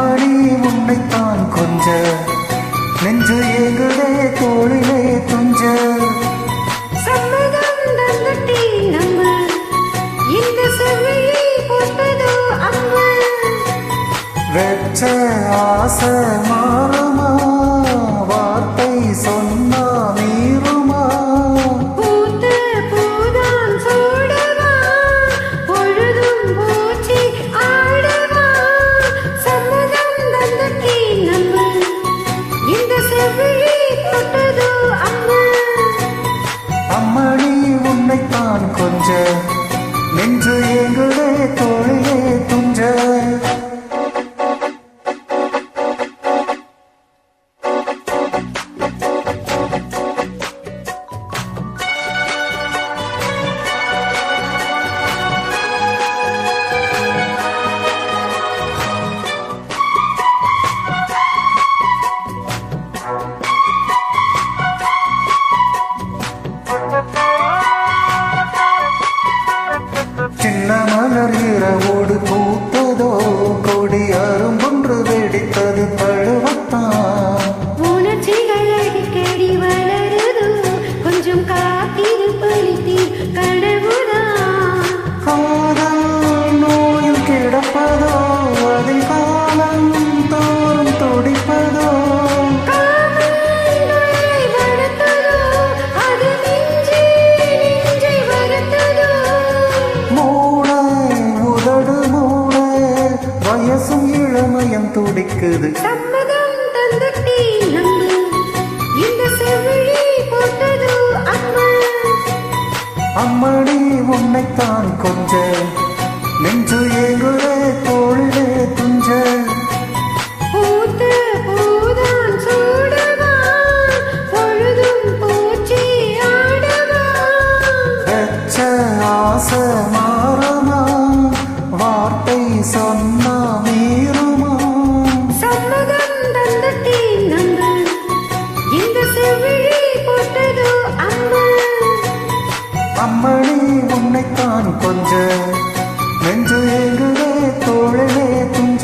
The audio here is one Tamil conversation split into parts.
அம்மணி உன்னைத்தான் கொஞ்ச நெஞ்சு ஏங்குதே தோளிலே துஞ்ச சம்மதம் தந்துட்டி நம்ம இந்த செவ்விழி போட்டதோ அம்மா வெச்ச ஆசை மாறுமா வார்த்தை சொன்னா மீறுமா பூத்த பூதான் சூடவா பொழுதும் பூச்சி ஆடவா சம்மதம் தந்துட்டி நம்ம இந்த செவ்விழி போட்டதோ அம்மா அம்மணி உன்னைத்தான் கொஞ்ச நெஞ்சு ஏங்குதே தோளிலே துஞ்ச சின்ன மலர் இரவோடு பூத்ததோ கொடி அரும்பொன்று வெடித்தது தழுவத்தான் உணர்ச்சிகள் அடிக்கடி வளருதோ கொஞ்சம் காத்திரு பலித்தீர் கனவுதான் காதல் நோயில் கிடப்பதோ அதில் காலம் தோறும் துடிப்பதோ காமங்களை வளர்த்ததோ அது நெஞ்சை வளர்த்ததோ மூட உதடு மூட வயசும் இளமயம் துடிக்குது சம்மதம் தந்துட்டி நம்ம இந்த செவிழி போட்டதோ அம்மா அம்மணி உன்னைத்தான் கொஞ்ச நெஞ்சு ஏங்குதே தோளிலே துஞ்ச பூத்த பூதான் சூடவா பொழுதும் பூச்சி ஆடவா வெச்ச ஆசை மாறுமா வார்த்தை சொன்னா மீறுமா சம்மதம் தந்துட்டி நம்ம இந்த செவிழி போட்டதோ அம்மா அம்மணி உன்னைத்தான் கொஞ்ச நெஞ்சு ஏங்குதே தோளிலே துஞ்ச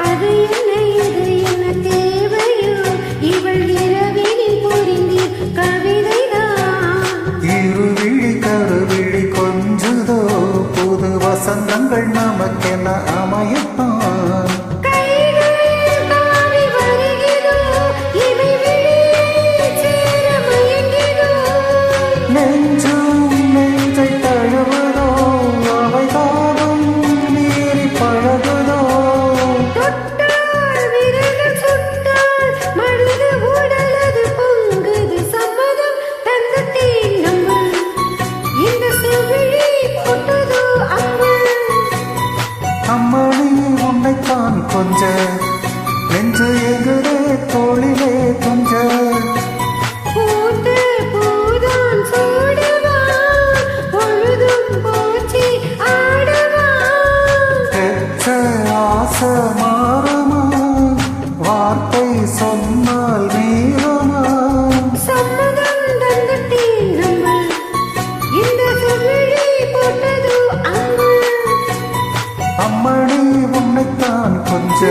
அது என்ன இது என்ன தேவையோ இவள் இரவினில் புரிந்து கவிதைதான் இருவிழி கருவிழி கொஞ்சுதோ புது வசந்தங்கள் நமக்கென அமையத்தான் கைகள் தாவி வருகிறோ இவை விழியில் சேர மயங்கினோ நெஞ்சும் நெஞ்சை தழுவதோ அவை தாகம் மீறி பழகுதோ தொட்டால் விரல்கள் சுட்டால் மனித உடலது பொங்குது சம்மதம் தந்துட்டி நம்ம இந்த செவிழி போட்டதோ அம்மா அம்மணி உன்னைத்தான் கொஞ்ச நெஞ்சு ஏங்குதே தோளிலே துஞ்ச பூத்த பூதான் சூடவா பொழுதும் பூச்சி ஆடவா பெற்ற ஆசை மாறுமா வார்த்தை சொன்னால் மீறுமா சம்மதம் தந்துட்டி நம்ம இந்த செவிழி போட்டதோ அம்மா அம்மணி உன்னைத்தான் கொஞ்ச